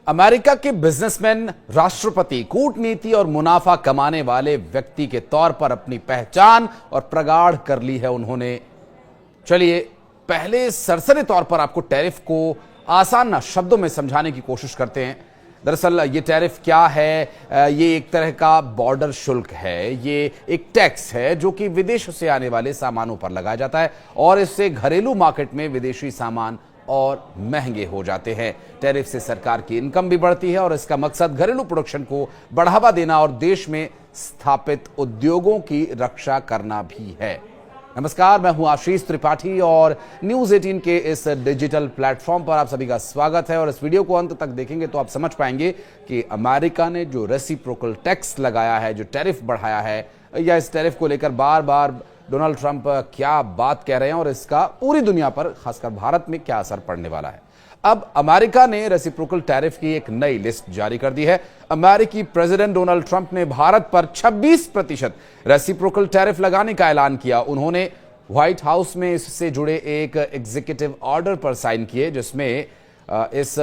America के businessman, राष्ट्रपति, कूटनीति और मुनाफा कमाने वाले व्यक्ति के तौर पर अपनी पहचान और प्रगाढ़ कर ली है उन्होंने। चलिए पहले सरसरी तौर पर आपको टैरिफ को आसान शब्दों में समझाने की कोशिश करते हैं। दरअसल ये टैरिफ क्या है? ये एक तरह का बॉर्डर शुल्क है, ये एक टैक्स है जो कि विदेशों से आने वाले सामानों पर लगाया जाता है और इससे घरेलू मार्केट में विदेशी सामान और महंगे हो जाते हैं। टैरिफ से सरकार की इनकम भी बढ़ती है और इसका मकसद घरेलू प्रोडक्शन को बढ़ावा देना और देश में स्थापित उद्योगों की रक्षा करना भी है। नमस्कार, मैं हूं आशीष त्रिपाठी और न्यूज 18 के इस डिजिटल प्लेटफॉर्म पर आप सभी का स्वागत है। और इस वीडियो को अंत तक देखेंगे तो आप समझ पाएंगे कि अमेरिका ने जो रेसिप्रोकल टैक्स लगाया है, जो टैरिफ बढ़ाया है, या इस टैरिफ को लेकर बार बार डोनाल्ड ट्रंप क्या बात कह रहे हैं और इसका पूरी दुनिया पर, खासकर भारत में, क्या असर पड़ने वाला है। अब अमेरिका ने रेसिप्रोकल टैरिफ की एक नई लिस्ट जारी कर दी है। अमेरिकी प्रेसिडेंट डोनाल्ड ट्रंप ने भारत पर 26% रेसिप्रोकल टैरिफ लगाने का ऐलान किया। उन्होंने व्हाइट हाउस में इससे जुड़े एक एग्जीक्यूटिव ऑर्डर पर साइन किए, जिसमें इस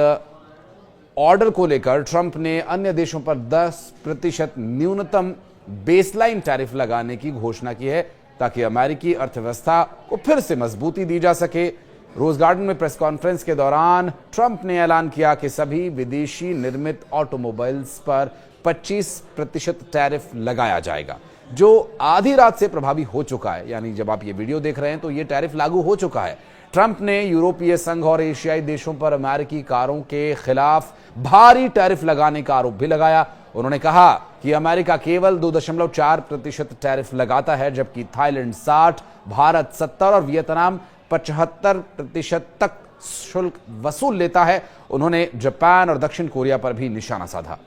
ऑर्डर को लेकर ट्रंप ने अन्य देशों पर 10% न्यूनतम बेसलाइन टैरिफ लगाने की घोषणा की है, ताकि अमेरिकी अर्थव्यवस्था को फिर से मजबूती दी जा सके। रोज गार्डन में प्रेस कॉन्फ्रेंस के दौरान ट्रंप ने ऐलान किया कि सभी विदेशी निर्मित ऑटोमोबाइल्स पर 25% टैरिफ लगाया जाएगा, जो आधी रात से प्रभावी हो चुका है। यानी जब आप ये वीडियो देख रहे हैं तो ये टैरिफ लागू हो चुका है। ट्रंप ने यूरोपीय संघ और एशियाई देशों पर अमेरिकी कारों के खिलाफ भारी टैरिफ लगाने का आरोप भी लगाया। उन्होंने कहा कि अमेरिका केवल 2.4% टैरिफ लगाता है, जबकि थाईलैंड 60%, भारत 70% और वियतनाम 75% तक शुल्क वसूल लेता है। उन्होंने जापान और दक्षिण कोरिया पर भी निशाना साधा।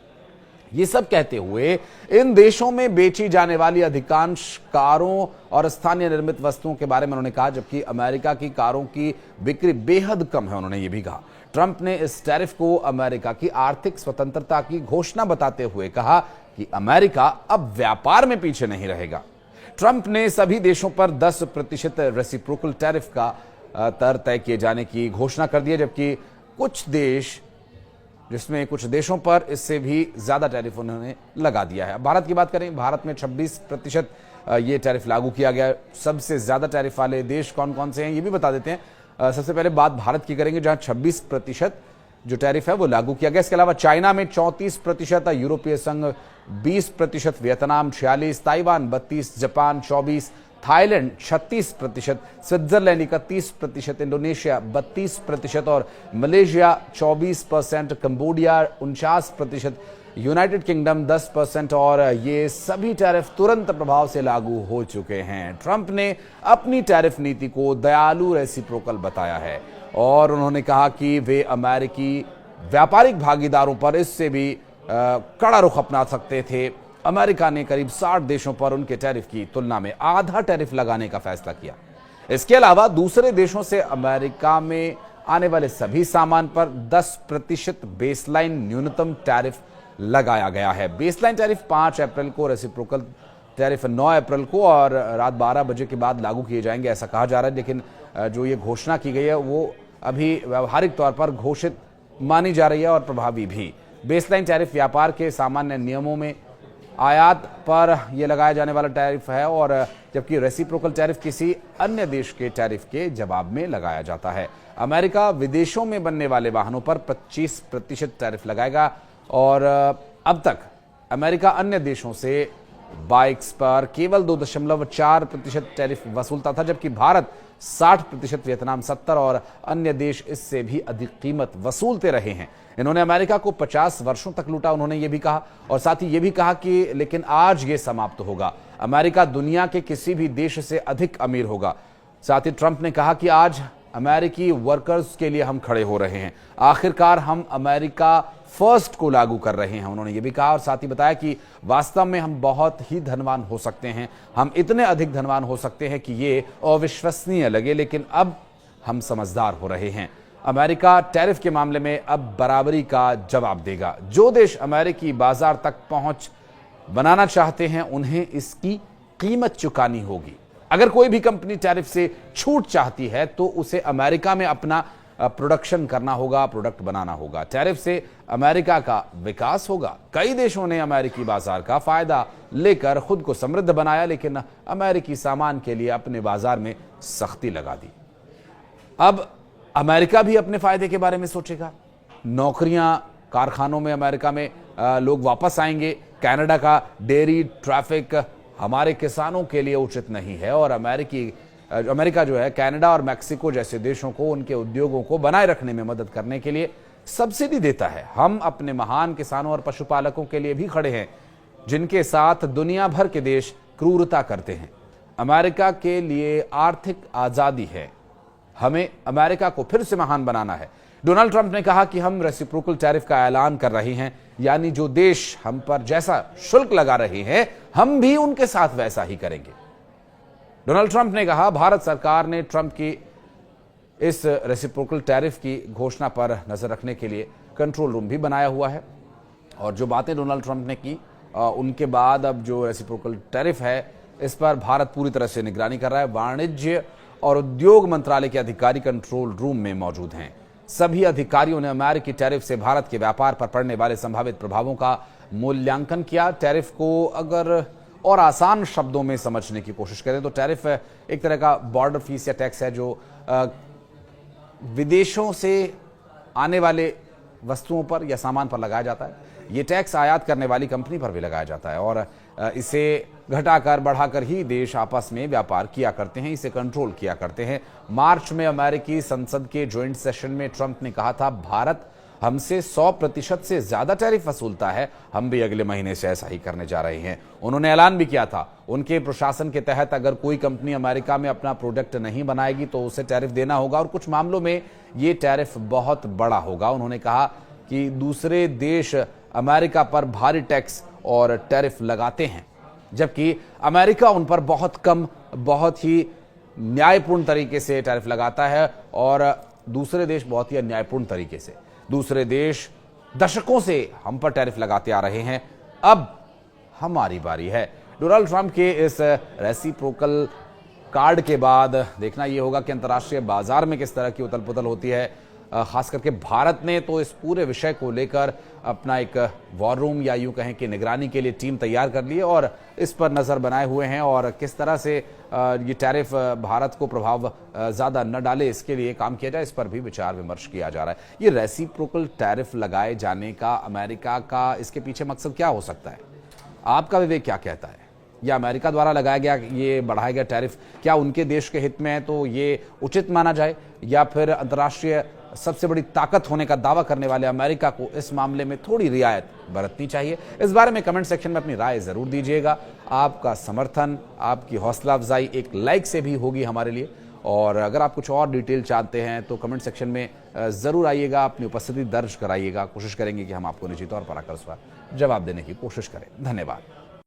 ये सब कहते हुए इन देशों में बेची जाने वाली अधिकांश कारों और स्थानीय निर्मित वस्तुओं के बारे में उन्होंने कहा, जबकि अमेरिका की कारों की बिक्री बेहद कम है। उन्होंने ये भी कहा। ट्रंप ने इस टैरिफ को अमेरिका की आर्थिक स्वतंत्रता की घोषणा बताते हुए कहा कि अमेरिका अब व्यापार में पीछे नहीं रहेगा। ट्रंप ने सभी देशों पर 10% रेसिप्रोकल टैरिफ का दर तय किए जाने की घोषणा कर दी है, जबकि जिसमें कुछ देशों पर इससे भी ज्यादा टैरिफ उन्होंने लगा दिया है। भारत की बात करें, भारत में 26% ये टैरिफ लागू किया गया। सबसे ज्यादा टैरिफ वाले देश कौन कौन से हैं ये भी बता देते हैं। सबसे पहले बात भारत की करेंगे, जहां 26% जो टैरिफ है वो लागू किया गया। इसके अलावा चाइना में 34%, यूरोपीय संघ 20%, Vietnam 46%, Taiwan 32%, Japan 24%, Thailand 36%, Switzerland 31%, Indonesia 32% और मलेशिया 24%, कंबोडिया 49%, यूनाइटेड किंगडम 10% और ये सभी टैरिफ तुरंत प्रभाव से लागू हो चुके हैं। ट्रंप ने अपनी टैरिफ नीति को दयालु रेसिप्रोकल बताया है और उन्होंने कहा कि वे अमेरिकी व्यापारिक भागीदारों पर इससे भी कड़ा रुख अपना सकते थे। अमेरिका ने करीब 60 देशों पर उनके टैरिफ की तुलना में आधा टैरिफ लगाने का फैसला किया। इसके अलावा दूसरे देशों से अमेरिका में आने वाले सभी सामान पर 10% बेसलाइन न्यूनतम टैरिफ लगाया गया है। बेसलाइन टैरिफ 5 अप्रैल को, रेसिप्रोकल टैरिफ 9 अप्रैल को और रात 12 बजे के बाद लागू किए जाएंगे, ऐसा कहा जा रहा है। लेकिन जो ये घोषणा की गई है वो अभी व्यावहारिक तौर पर घोषित मानी जा रही है और प्रभावी भी। बेसलाइन टैरिफ व्यापार के सामान्य नियमों में आयात पर यह लगाया जाने वाला टैरिफ है, और जबकि रेसिप्रोकल टैरिफ किसी अन्य देश के टैरिफ के जवाब में लगाया जाता है। अमेरिका विदेशों में बनने वाले वाहनों पर 25% टैरिफ लगाएगा और अब तक अमेरिका अन्य देशों से बाइक्स पर केवल 2.4% टैरिफ वसूलता था, जबकि भारत 60%, वियतनाम 70% और अन्य देश इससे भी अधिक कीमत वसूलते रहे हैं। इन्होंने अमेरिका को 50 वर्षों तक लूटा, उन्होंने ये भी कहा। और साथ ही ये भी कहा कि लेकिन आज ये समाप्त होगा। अमेरिका दुनिया के किसी भी देश से अधिक अमीर होगा। साथ ही ट्रंप ने कहा कि आज अमेरिकी वर्कर्स के लिए हम खड़े हो रहे हैं। आखिरकार हम अमेरिका फर्स्ट को लागू कर रहे हैं, उन्होंने ये भी कहा। और साथ ही बताया कि वास्तव में हम बहुत ही धनवान हो सकते हैं, हम इतने अधिक धनवान हो सकते हैं कि ये अविश्वसनीय लगे, लेकिन अब हम समझदार हो रहे हैं। अमेरिका टैरिफ के मामले में अब बराबरी का जवाब देगा। जो देश अमेरिकी बाजार तक पहुंच बनाना चाहते हैं उन्हें इसकी कीमत चुकानी होगी। अगर कोई भी कंपनी टैरिफ से छूट चाहती है तो उसे अमेरिका में अपना प्रोडक्शन करना होगा, प्रोडक्ट बनाना होगा। टैरिफ से अमेरिका का विकास होगा। कई देशों ने अमेरिकी बाजार का फायदा लेकर खुद को समृद्ध बनाया, लेकिन अमेरिकी सामान के लिए अपने बाजार में सख्ती लगा दी। अब अमेरिका भी अपने फायदे के बारे में सोचेगा। नौकरियां कारखानों में अमेरिका में लोग वापस आएंगे। कनाडा का डेयरी ट्रैफिक हमारे किसानों के लिए उचित नहीं है और अमेरिका जो है कनाडा और मैक्सिको जैसे देशों को उनके उद्योगों को बनाए रखने में मदद करने के लिए सब्सिडी देता है। हम अपने महान किसानों और पशुपालकों के लिए भी खड़े हैं, जिनके साथ दुनिया भर के देश क्रूरता करते हैं। अमेरिका के लिए आर्थिक आजादी है। हमें अमेरिका को फिर से महान बनाना है। डोनाल्ड ट्रंप ने कहा कि हम रेसिप्रोकल टैरिफ का ऐलान कर रहे हैं, यानी जो देश हम पर जैसा शुल्क लगा रहे हैं हम भी उनके साथ वैसा ही करेंगे। डोनाल्ड ट्रंप ने कहा, भारत सरकार ने ट्रंप की इस रेसिप्रोकल टैरिफ की घोषणा पर नजर रखने के लिए कंट्रोल रूम भी बनाया हुआ है और जो बातें डोनाल्ड ट्रंप ने की उनके बाद अब जो रेसिप्रोकल टैरिफ है इस पर भारत पूरी तरह से निगरानी कर रहा है। वाणिज्य और उद्योग मंत्रालय के अधिकारी कंट्रोल रूम में मौजूद हैं। सभी अधिकारियों ने अमेरिकी टैरिफ से भारत के व्यापार पर पड़ने वाले संभावित प्रभावों का मूल्यांकन किया। टैरिफ को अगर और आसान शब्दों में समझने की कोशिश करें तो टैरिफ एक तरह का बॉर्डर फीस या टैक्स है जो विदेशों से आने वाले वस्तुओं पर या सामान पर लगाया जाता है। ये टैक्स आयात करने वाली कंपनी पर भी लगाया जाता है और इसे घटाकर बढ़ाकर ही देश आपस में व्यापार किया करते हैं, इसे कंट्रोल किया करते हैं। मार्च में अमेरिकी संसद के ज्वाइंट सेशन में ट्रंप ने कहा था, भारत हमसे 100% से ज्यादा टैरिफ वसूलता है, हम भी अगले महीने से ऐसा ही करने जा रहे हैं। उन्होंने ऐलान भी किया था, उनके प्रशासन के तहत अगर कोई कंपनी अमेरिका में अपना प्रोडक्ट नहीं बनाएगी तो उसे टैरिफ देना होगा और कुछ मामलों में ये टैरिफ बहुत बड़ा होगा। उन्होंने कहा कि दूसरे देश अमेरिका पर भारी टैक्स और टैरिफ लगाते हैं, जबकि अमेरिका उन पर बहुत कम, बहुत ही न्यायपूर्ण तरीके से टैरिफ लगाता है और दूसरे देश बहुत ही अन्यायपूर्ण तरीके से। दूसरे देश दशकों से हम पर टैरिफ लगाते आ रहे हैं, अब हमारी बारी है। डोनाल्ड ट्रंप के इस रेसिप्रोकल कार्ड के बाद देखना यह होगा कि अंतर्राष्ट्रीय बाजार में किस तरह की उथल पुथल होती है। खास करके भारत ने तो इस पूरे विषय को लेकर अपना एक वॉर रूम या यूं कहें कि निगरानी के लिए टीम तैयार कर ली है और इस पर नजर बनाए हुए हैं और किस तरह से ये टैरिफ भारत को प्रभाव ज्यादा न डाले इसके लिए काम किया जाए, इस पर भी विचार विमर्श किया जा रहा है। ये रेसिप्रोकल टैरिफ लगाए जाने का अमेरिका का इसके पीछे मकसद क्या हो सकता है? आपका विवेक क्या कहता है? या अमेरिका द्वारा लगाया गया ये बढ़ाया गया टैरिफ क्या उनके देश के हित में है तो ये उचित माना जाए, या फिर अंतर्राष्ट्रीय सबसे बड़ी ताकत होने का दावा करने वाले अमेरिका को इस मामले में थोड़ी रियायत बरतनी चाहिए? इस बारे में कमेंट सेक्शन में अपनी राय जरूर दीजिएगा। आपका समर्थन, आपकी हौसला अफजाई एक लाइक से भी होगी हमारे लिए, और अगर आप कुछ और डिटेल चाहते हैं तो कमेंट सेक्शन में जरूर आइएगा, अपनी उपस्थिति दर्ज कराइएगा। कोशिश करेंगे कि हम आपको निश्चित तौर पर आकर उसका जवाब देने की कोशिश करें। धन्यवाद।